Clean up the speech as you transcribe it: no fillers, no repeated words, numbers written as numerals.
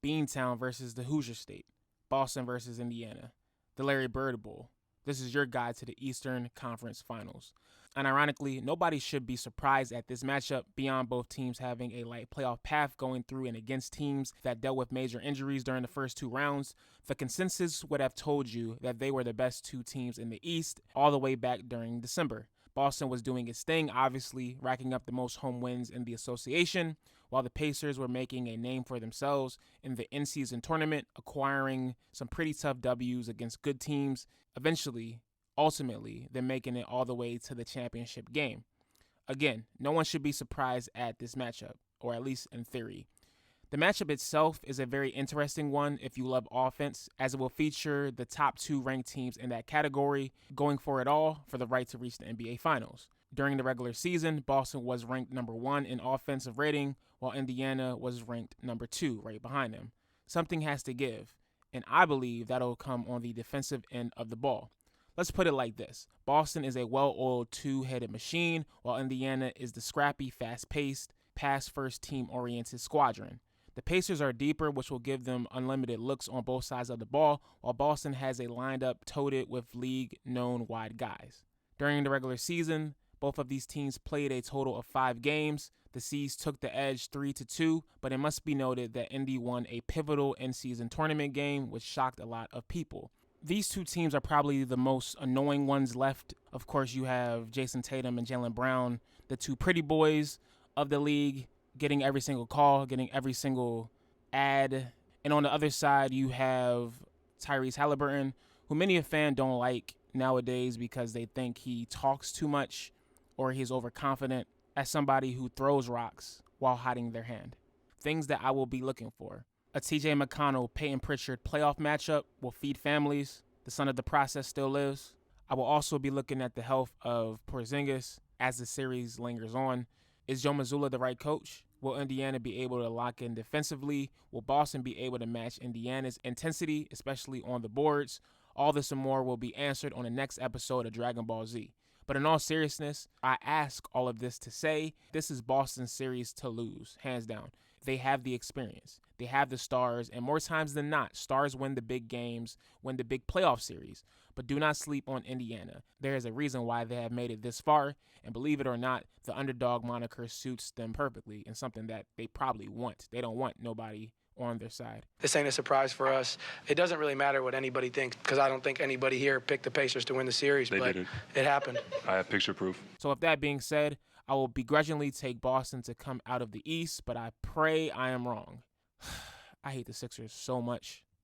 Beantown versus the Hoosier State, Boston versus Indiana, the Larry Bird Bowl. This is your guide to the Eastern Conference Finals. And ironically, nobody should be surprised at this matchup beyond both teams having a light playoff path going through and against teams that dealt with major injuries during the first two rounds. The consensus would have told you that they were the best two teams in the East all the way back during December. Boston was doing its thing, obviously, racking up the most home wins in the association, while the Pacers were making a name for themselves in the in-season tournament, acquiring some pretty tough W's against good teams, ultimately, they're making it all the way to the championship game. Again, no one should be surprised at this matchup, or at least in theory. The matchup itself is a very interesting one if you love offense, as it will feature the top two ranked teams in that category going for it all for the right to reach the NBA Finals. During the regular season, Boston was ranked number 1 in offensive rating, while Indiana was ranked number 2 right behind them. Something has to give, and I believe that'll come on the defensive end of the ball. Let's put it like this. Boston is a well-oiled two-headed machine, while Indiana is the scrappy, fast-paced, pass-first team-oriented squadron. The Pacers are deeper, which will give them unlimited looks on both sides of the ball, while Boston has a lineup toted with league-known wide guys. During the regular season, both of these teams played a total of 5 games. The C's took the edge 3-2, but it must be noted that Indy won a pivotal in-season tournament game, which shocked a lot of people. These two teams are probably the most annoying ones left. Of course, you have Jason Tatum and Jaylen Brown, the two pretty boys of the league, getting every single call, getting every single ad. And on the other side, you have Tyrese Halliburton, who many a fan don't like nowadays because they think he talks too much or he's overconfident, as somebody who throws rocks while hiding their hand. Things that I will be looking for. A TJ McConnell, Peyton Pritchard playoff matchup will feed families. The son of the process still lives. I will also be looking at the health of Porzingis as the series lingers on. Is Joe Mazzulla the right coach? Will Indiana be able to lock in defensively? Will Boston be able to match Indiana's intensity, especially on the boards? All this and more will be answered on the next episode of Dragon Ball Z. But in all seriousness, I ask all of this to say this is Boston's series to lose, hands down. They have the experience. They have the stars, and more times than not, stars win the big games, win the big playoff series. But do not sleep on Indiana. There is a reason why they have made it this far, and believe it or not, the underdog moniker suits them perfectly and something that they probably want. They don't want nobody on their side. This ain't a surprise for us. It doesn't really matter what anybody thinks, because I don't think anybody here picked the Pacers to win the series, but didn't. It happened. I have picture proof. So with that being said, I will begrudgingly take Boston to come out of the East, but I pray I am wrong. I hate the Sixers so much.